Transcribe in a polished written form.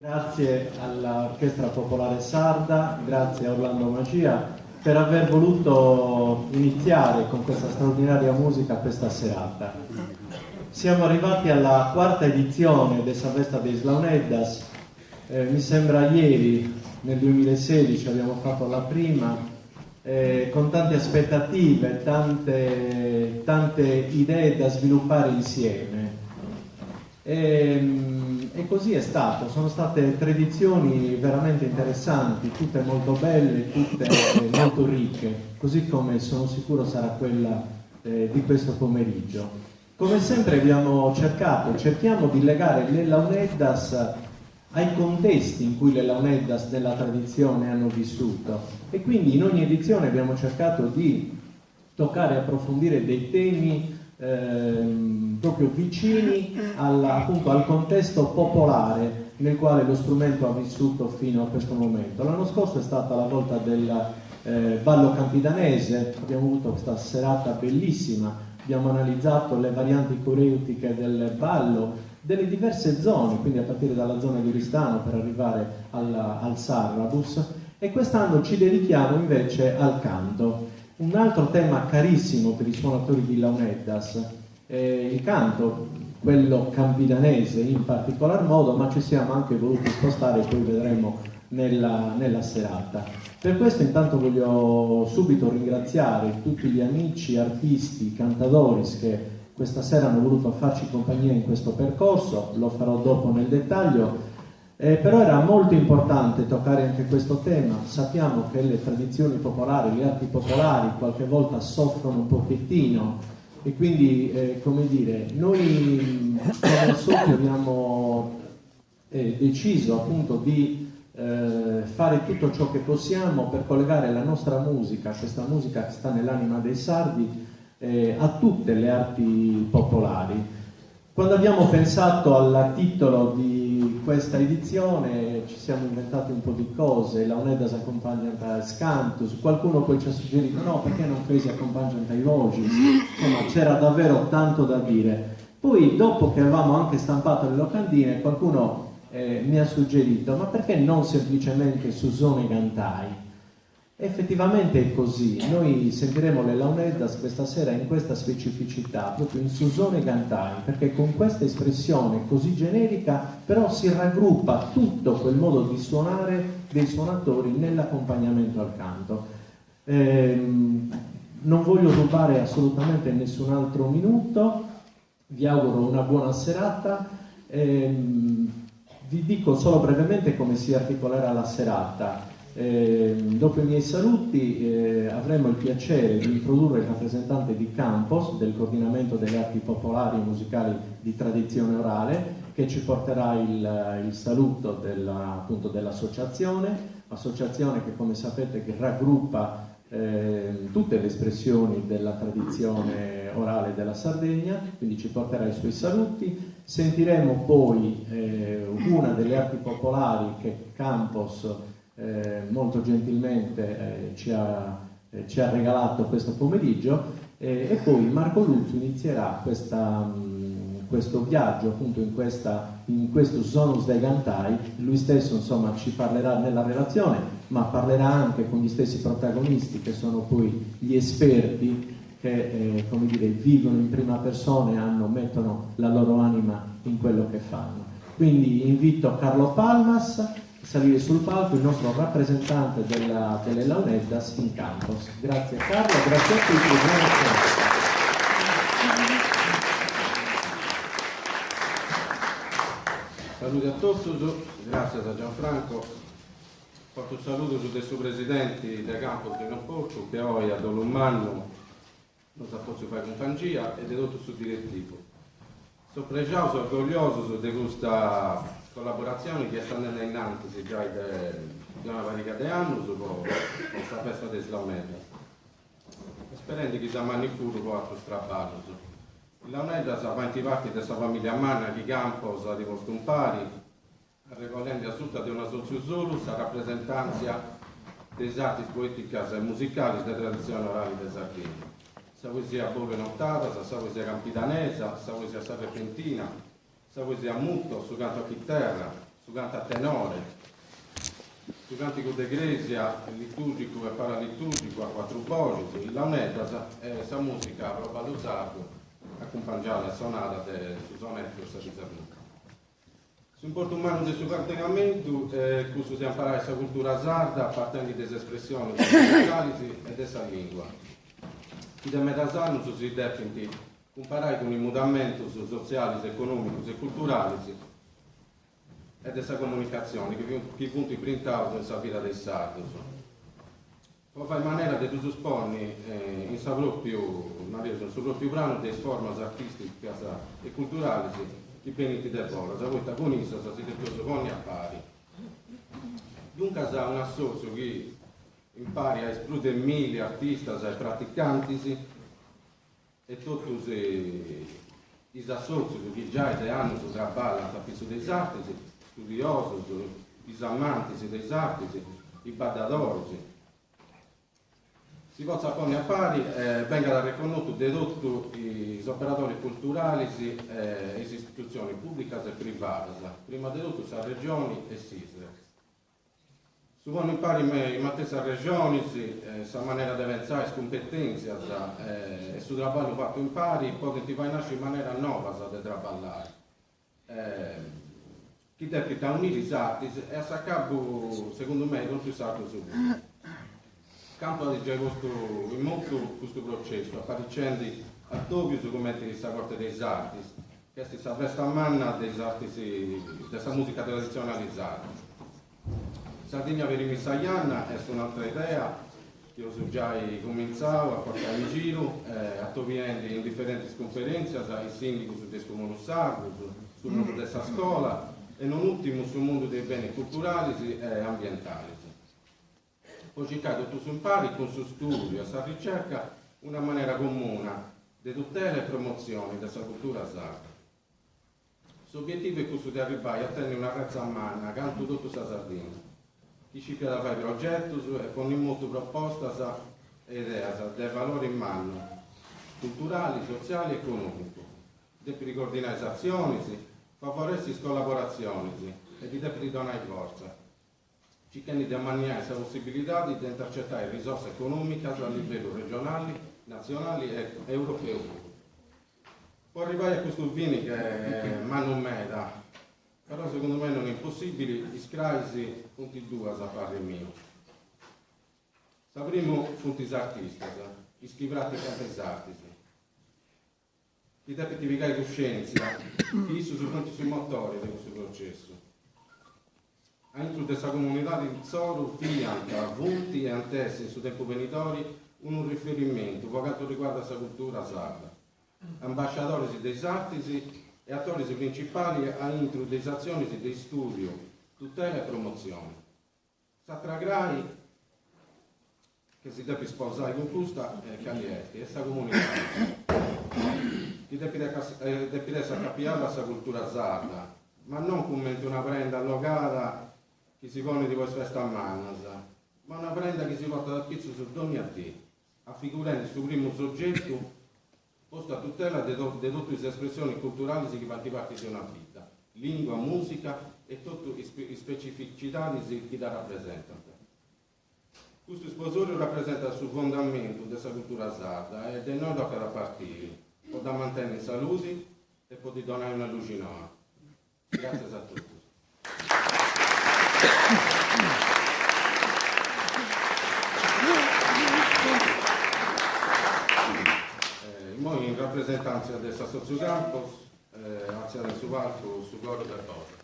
Grazie all'Orchestra Popolare Sarda, grazie a Orlando Magia per aver voluto iniziare con questa straordinaria musica questa serata. Siamo arrivati alla quarta edizione della Festa dei Slauneddas, mi sembra ieri, nel 2016 abbiamo fatto la prima, con tante aspettative, tante idee da sviluppare insieme. E così è stato, sono state 3 edizioni veramente interessanti, tutte molto belle, tutte molto ricche, così come sono sicuro sarà quella di questo pomeriggio. Come sempre cerchiamo di legare le Launeddas ai contesti in cui le Launeddas della tradizione hanno vissuto, e quindi in ogni edizione abbiamo cercato di toccare e approfondire dei temi proprio vicini appunto al contesto popolare nel quale lo strumento ha vissuto fino a questo momento. L'anno scorso è stata la volta del ballo campidanese, abbiamo avuto questa serata bellissima, abbiamo analizzato le varianti coreutiche del ballo delle diverse zone, quindi a partire dalla zona di Oristano per arrivare al Sarrabus, e quest'anno ci dedichiamo invece al canto. Un altro tema carissimo per i suonatori di Launeddas è il canto, quello campidanese in particolar modo, ma ci siamo anche voluti spostare, poi vedremo nella serata. Per questo intanto voglio subito ringraziare tutti gli amici, artisti, cantadoris che questa sera hanno voluto farci compagnia in questo percorso, lo farò dopo nel dettaglio. Però era molto importante toccare anche questo tema. Sappiamo che le tradizioni popolari, le arti popolari qualche volta soffrono un pochettino, e quindi come dire, noi come Sofi abbiamo deciso appunto di fare tutto ciò che possiamo per collegare la nostra musica, questa musica che sta nell'anima dei sardi, a tutte le arti popolari. Quando abbiamo pensato al titolo di questa edizione ci siamo inventati un po' di cose, Launeddas accompagnant as cantus, qualcuno poi ci ha suggerito no, perché non Crazy accompagnant ai vocis, insomma c'era davvero tanto da dire. Poi dopo che avevamo anche stampato le locandine qualcuno mi ha suggerito ma perché non semplicemente Susone Gantai? Effettivamente è così, noi sentiremo le Launeddas questa sera in questa specificità, proprio in Susone Gantai, perché con questa espressione così generica però si raggruppa tutto quel modo di suonare dei suonatori nell'accompagnamento al canto. Non voglio rubare assolutamente nessun altro minuto, vi auguro una buona serata, vi dico solo brevemente come si articolerà la serata. Dopo i miei saluti avremo il piacere di introdurre il rappresentante di Campos del coordinamento delle arti popolari e musicali di tradizione orale, che ci porterà il saluto appunto dell'associazione, associazione che come sapete che raggruppa tutte le espressioni della tradizione orale della Sardegna, quindi ci porterà i suoi saluti. Sentiremo poi una delle arti popolari che Campos molto gentilmente ci ha regalato questo pomeriggio, e poi Marco Luzzu inizierà questo viaggio appunto in questo Sonus dei Gantai. Lui stesso insomma ci parlerà nella relazione, ma parlerà anche con gli stessi protagonisti che sono poi gli esperti che come dire, vivono in prima persona e mettono la loro anima in quello che fanno. Quindi invito Carlo Palmas salire sul palco, il nostro rappresentante delle Launeddas in Campos. Grazie Carlo, grazie a tutti. Saluti a tutti, grazie a Gianfranco. Porto un saluto su dei suoi presidenti da Campos di Nopporto, che oggi a Dolummanno non si fare compagnia e di tutto il suo direttivo. Sono pregioso, orgoglioso di questa collaborazione che sta andando innanzi già di una varietà di anni con questa festa dei Launeddas. Sperando che siamo anni futuro con altro straballo. Il Launeddas fa parte di questa famiglia manna che Campos ha rivolto un pari, rivolendo assunta di una soziusolo, la rappresentanza delle arti poetiche e musicali della tradizione orale della Sardegna. Se poesia Bove Nottata, se poesia campidanese, se poesia serpentina, se poesia mutto, su canto a chitarra, su canta tenore, su cantico d'egresia, liturgico e paraliturgico a quattro voci, la unetta è sa musica proprio all'usato, accompagnata e suonata su sonetto e sa su importo umano del suo cartegamento, questo si imparare questa cultura sarda, partendo delle espressioni musicali e della lingua. Chi da metasano si deve comparare con i mutamenti sociali, economici e culturali e della comunicazione, che punti printati nella vita dei sardi. Poi fa in maniera di disporre in suo proprio brano delle forme artistiche e culturali i peniti del volo, la volta con essa si deve con a pari. Dunque ha un associo che impari a esplodere mille artisti e praticanti e tutti i associati che già da anni traballano a piso dei arti, studiosi, i amanti dei arti, i badadori. Si possa porre a pari, venga riconosciuto di tutti gli operatori culturali e le istituzioni pubbliche e private, prima di tutto le regioni e SISRE. Si vanno in pari in stessa regioni, la maniera di pensare, le competenze e sul lavoro fatto in pari, poi ti vai a nascere in maniera nuova di lavorare. Chi deve unire i atti e a cabo, secondo me, non più salto subito. Campo ha già in molto questo processo, apparicendo a doppio documenti di Corte dei Arti, che si veste a manna dei arti della musica tradizionalizzata. Sardegna per i Missaianna è un'altra idea che io ho già cominciato a portare in giro, a togliere in differenti conferenze ai sindaci del Comune Sardo, sul mondo della scuola e non ultimo sul mondo dei beni culturali e ambientali. Ho cercato tu su pari con suo studio e sa ricerca una maniera comune di tutela e promozione della cultura sarda. L'obiettivo è questo di arrivare a tenere una razza a mano, canto tutto la Sardegna. Chi ci piace fare progetti e con molte proposte e idee dei valori in mano, culturali, sociali e economici. Deve coordinare le azioni, favorire le collaborazioni e di deve donare forza. Ci tiene di ammaniare questa possibilità di intercettare risorse economiche a livello regionale, nazionale e europeo. Può arrivare a questo fine che è mano meta, però secondo me non è impossibile iscriversi punti due a fare mio. Sapremo punti artisti, iscriverti a artisti. Chi deve identificare coscienza, chi sono punti sui motori di questo processo. All'interno di questa comunità di Zoro, fianca, volti e antessi su tempo venitori un riferimento per quanto riguarda questa cultura sarda. Ambasciatori dei arti e attori principali all'interno delle azioni di studio, tutela e promozione. Satragrai che si deve sposare con questa Caglietti, questa comunità. Chi deve essere capiare questa cultura sarda, ma non come una prenda allogata che si pone di questa festa a mano, ma una prenda che si porta dal pizzo su ogni a te, affigurando il suo primo soggetto posto a tutela di tutte le espressioni culturali che fanno parte di una vita, lingua, musica e tutte le specificità che la rappresentano. Questo sposorio rappresenta il suo fondamento della cultura sarda ed è noi da partire, può da mantenere in salute e può di donare una luce nuova. Grazie a tutti. In rappresentanza del Sassocio Campos, azione su palco, su coro del Bosa.